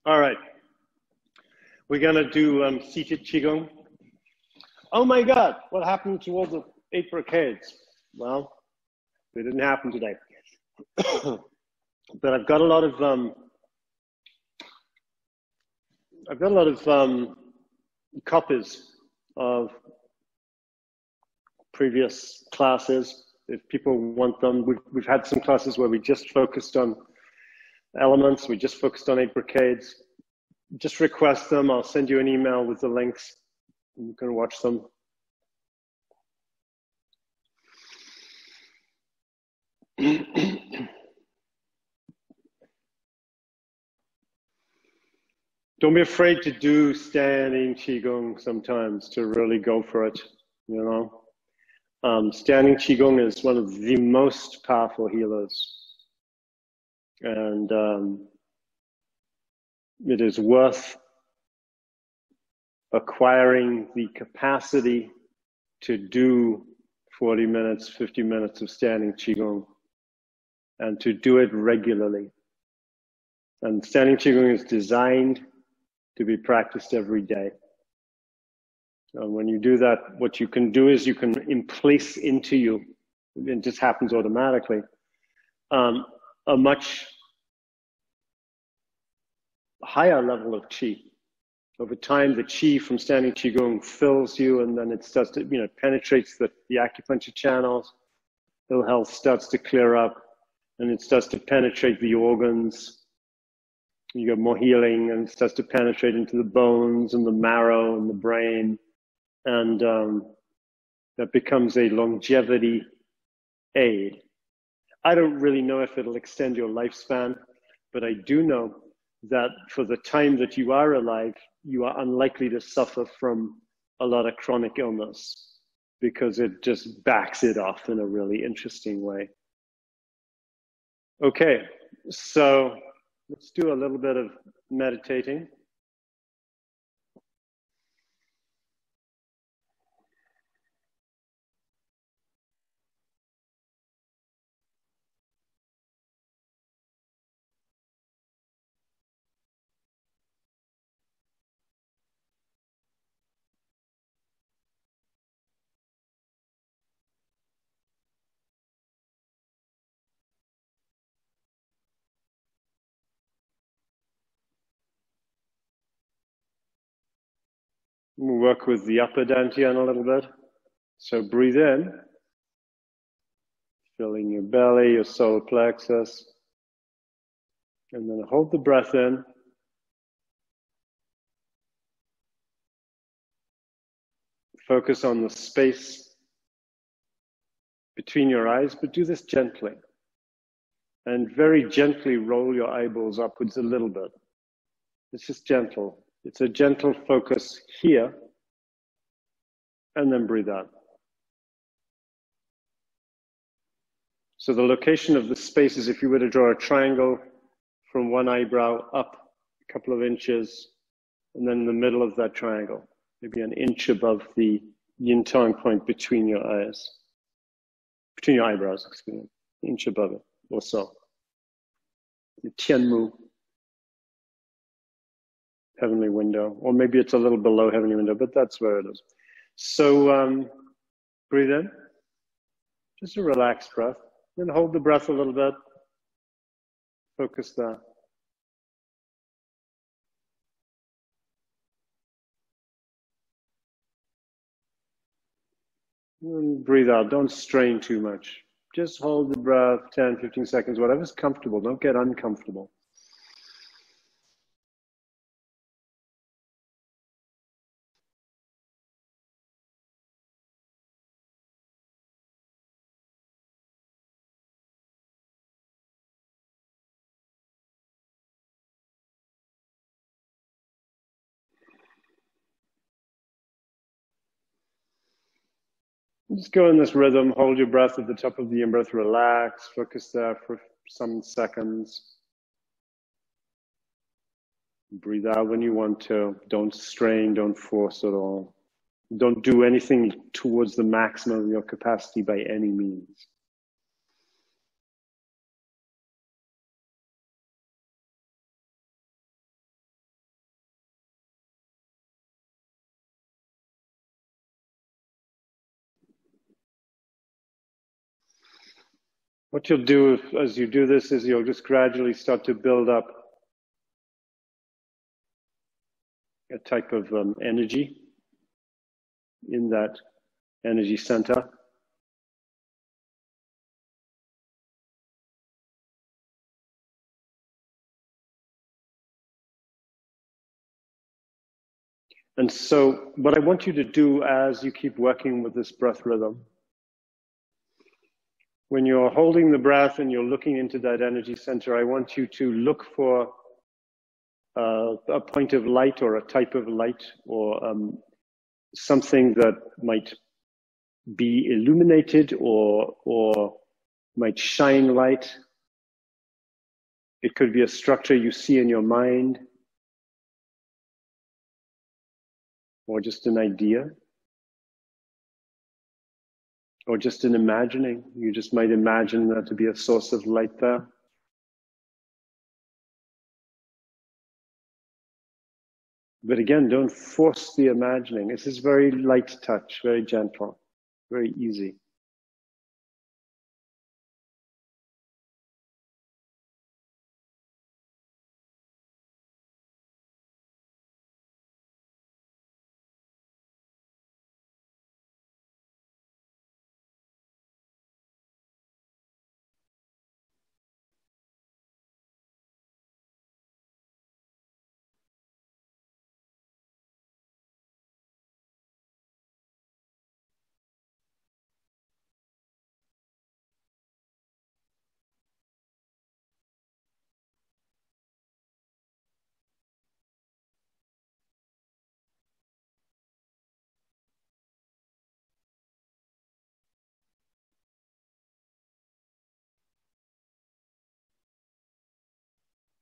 All right. We're going to do seated Qigong. Oh my God, what happened to all the 8 brocades? Well, they didn't happen today. But I've got a lot of copies of previous classes. If people want them, we've had some classes where we just focused on elements. We just focused on 8 brocades. Just request them. I'll send you an email with the links. You can watch them. Don't be afraid to do standing Qigong sometimes, to really go for it, you know. Standing Qigong is one of the most powerful healers. And it is worth acquiring the capacity to do 40 minutes, 50 minutes of standing Qigong, and to do it regularly. And standing Qigong is designed to be practiced every day. So when you do that, what you can do is you can place into you, it just happens automatically, a much higher level of qi. Over time, the qi from standing Qigong fills you, and then it starts to, you know, penetrates the acupuncture channels. Ill health starts to clear up, and it starts to penetrate the organs. You get more healing, and it starts to penetrate into the bones and the marrow and the brain. And that becomes a longevity aid. I don't really know if it'll extend your lifespan, but I do know that for the time that you are alive, you are unlikely to suffer from a lot of chronic illness, because it just backs it off in a really interesting way. Okay, so let's do a little bit of meditating. We'll work with the upper dantian a little bit. So breathe in, filling your belly, your solar plexus, and then hold the breath in. Focus on the space between your eyes, but do this gently. And very gently roll your eyeballs upwards a little bit. It's just gentle. It's a gentle focus here, and then breathe out. So the location of the space is, if you were to draw a triangle from one eyebrow up a couple of inches, and then in the middle of that triangle, maybe an inch above the yin-tang point between your eyes, between your eyebrows, excuse me, inch above it, or so. The Tianmu, heavenly window, or maybe it's a little below heavenly window, but that's where it is. So breathe in, just a relaxed breath. Then hold the breath a little bit. Focus there. And breathe out. Don't strain too much. Just hold the breath 10, 15 seconds, whatever's comfortable. Don't get uncomfortable. Just go in this rhythm, hold your breath at the top of the in-breath, relax, focus there for some seconds. Breathe out when you want to. Don't strain, don't force at all. Don't do anything towards the maximum of your capacity by any means. What you'll do as you do this is you'll just gradually start to build up a type of energy in that energy center. And so what I want you to do as you keep working with this breath rhythm, when you're holding the breath and you're looking into that energy center, I want you to look for a point of light or a type of light or something that might be illuminated or might shine light. It could be a structure you see in your mind or just an idea or just an imagining. You just might imagine there to be a source of light there. But again, don't force the imagining. This is very light touch, very gentle, very easy.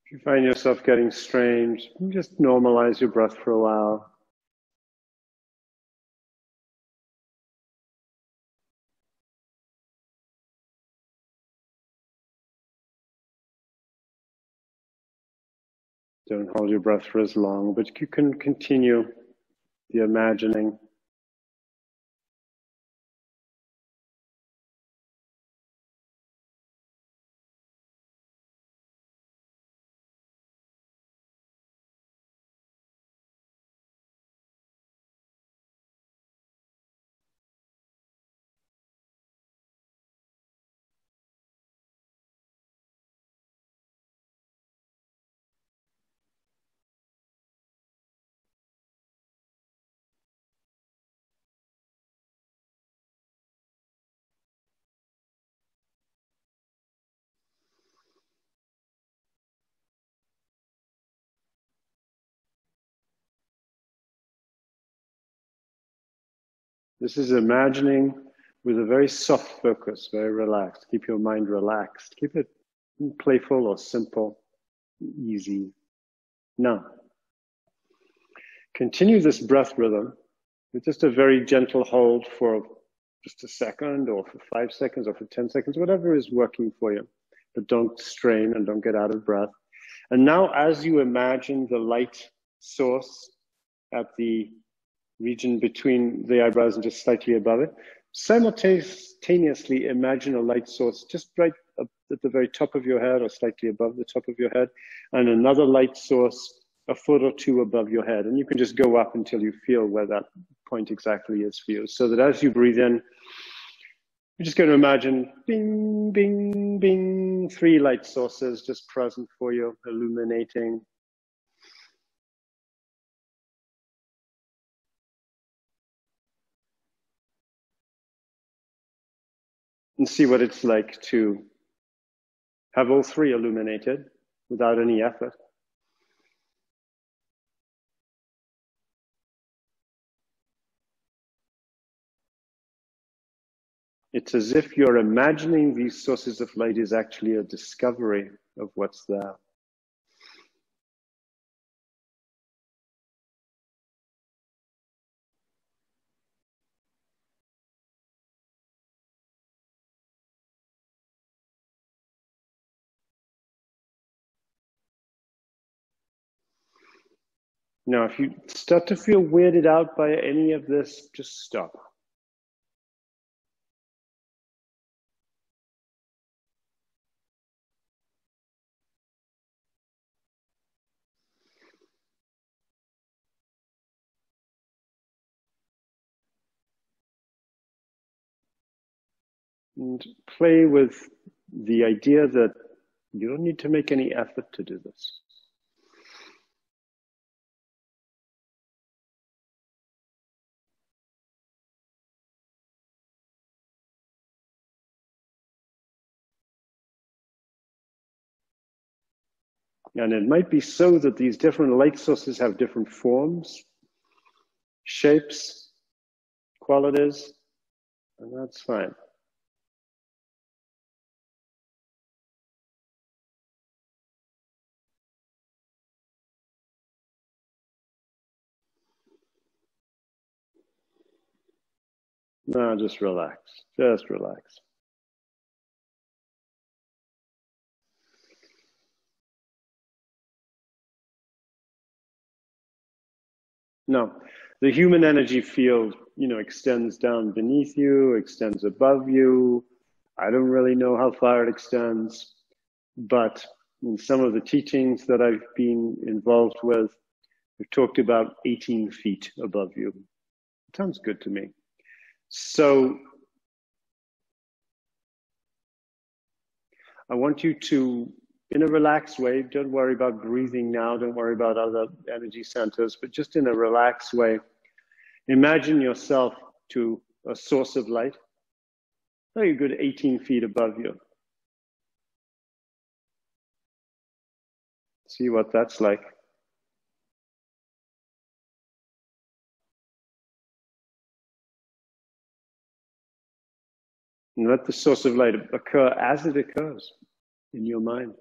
If you find yourself getting strange, just normalize your breath for a while. Don't hold your breath for as long, but you can continue the imagining. This is imagining with a very soft focus, very relaxed. Keep your mind relaxed. Keep it playful or simple, easy. Now, continue this breath rhythm with just a very gentle hold for just a second or for 5 seconds or for 10 seconds, whatever is working for you. But don't strain and don't get out of breath. And now as you imagine the light source at the region between the eyebrows and just slightly above it, simultaneously imagine a light source just right up at the very top of your head or slightly above the top of your head, and another light source a foot or two above your head. And you can just go up until you feel where that point exactly is for you. So that as you breathe in, you're just going to imagine bing, bing, bing, 3 light sources just present for you, illuminating. And see what it's like to have all 3 illuminated without any effort. It's as if you're imagining these sources of light is actually a discovery of what's there. Now, if you start to feel weirded out by any of this, just stop. And play with the idea that you don't need to make any effort to do this. And it might be so that these different light sources have different forms, shapes, qualities, and that's fine. No, just relax. Just relax. No, the human energy field, extends down beneath you, extends above you. I don't really know how far it extends, but in some of the teachings that I've been involved with, we've talked about 18 feet above you. Sounds good to me. So I want you to, in a relaxed way, don't worry about breathing now, don't worry about other energy centers, but just in a relaxed way, imagine yourself to a source of light, a good 18 feet above you. See what that's like. And let the source of light occur as it occurs in your mind.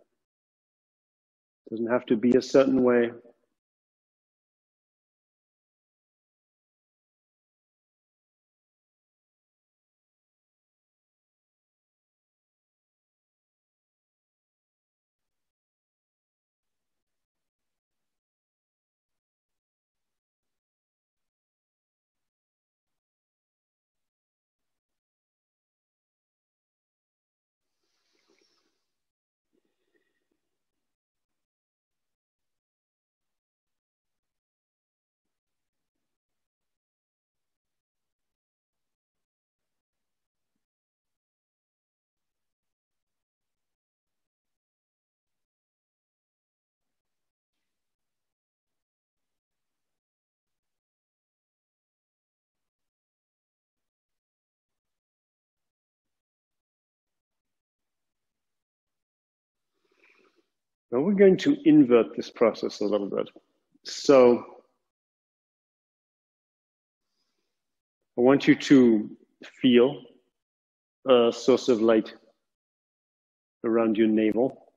It doesn't have to be a certain way. Now we're going to invert this process a little bit. So I want you to feel a source of light around your navel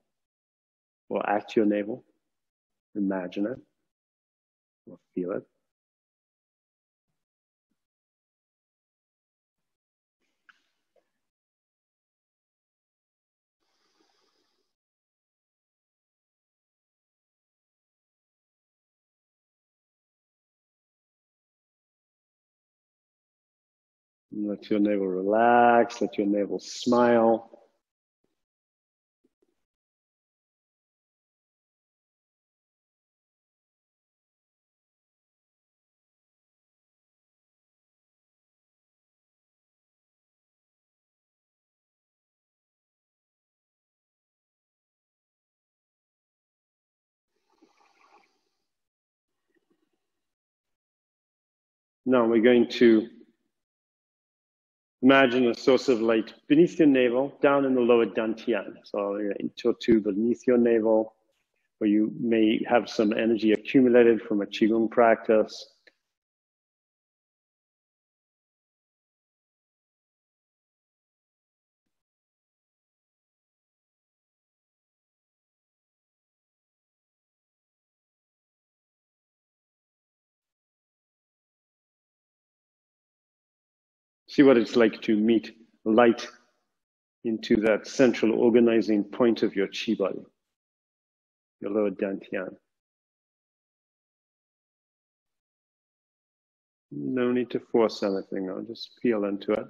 or at your navel. Imagine it or feel it. Let your navel relax, let your navel smile. Now we're going to imagine a source of light beneath your navel, down in the lower dantian. So an inch or two beneath your navel, where you may have some energy accumulated from a Qigong practice. See what it's like to meet light into that central organizing point of your chi body, your lower dantian. No need to force anything, I'll just feel into it.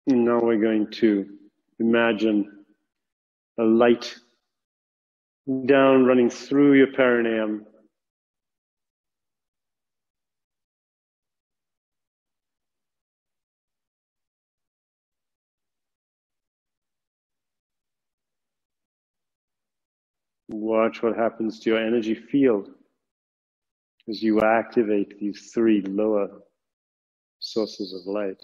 And now we're going to imagine a light down running through your perineum. Watch what happens to your energy field as you activate these three lower sources of light.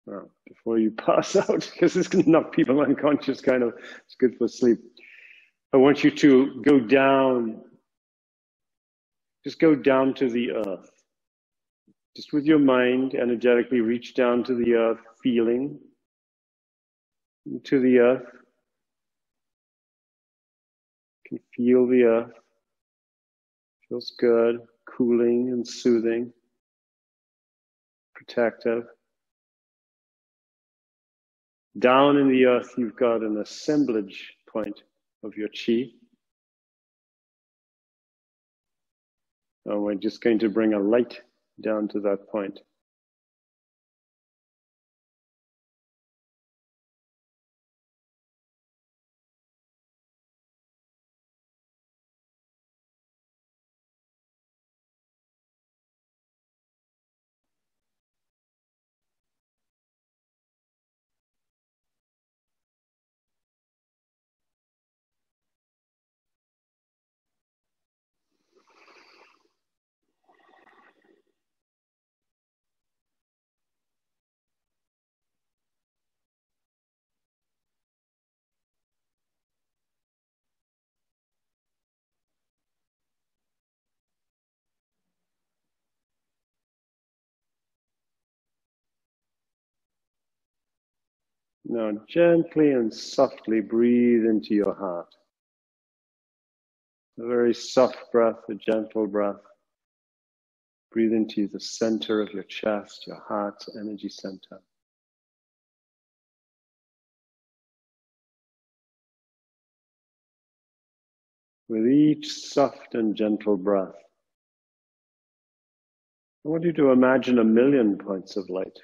Well, before you pass out, because this can knock people unconscious, kind of, it's good for sleep. I want you to go down, just go down to the earth. Just with your mind, energetically reach down to the earth, feeling to the earth. You can feel the earth. Feels good, cooling and soothing, protective. Down in the earth, you've got an assemblage point of your chi. And we're just going to bring a light down to that point. Now gently and softly breathe into your heart. A very soft breath, a gentle breath. Breathe into the center of your chest, your heart's energy center. With each soft and gentle breath, I want you to imagine 1,000,000 points of light.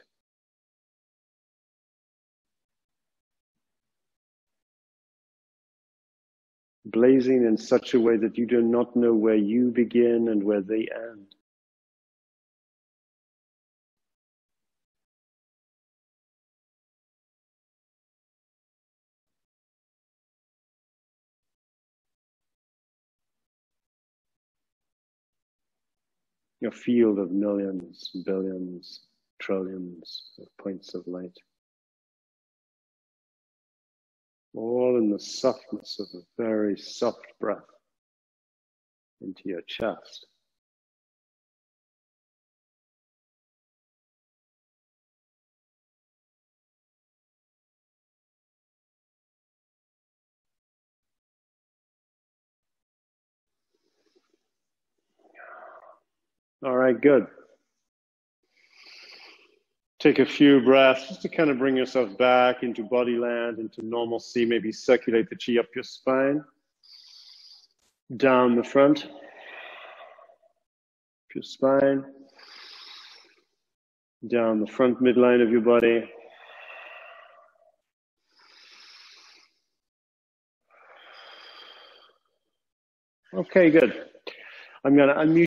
Blazing in such a way that you do not know where you begin and where they end. Your field of millions, billions, trillions of points of light. All in the softness of a very soft breath into your chest. All right, good. Take a few breaths just to kind of bring yourself back into body land, into normalcy. Maybe circulate the chi up your spine, down the front of your spine, down the front midline of your body. Okay, good. I'm going to unmute.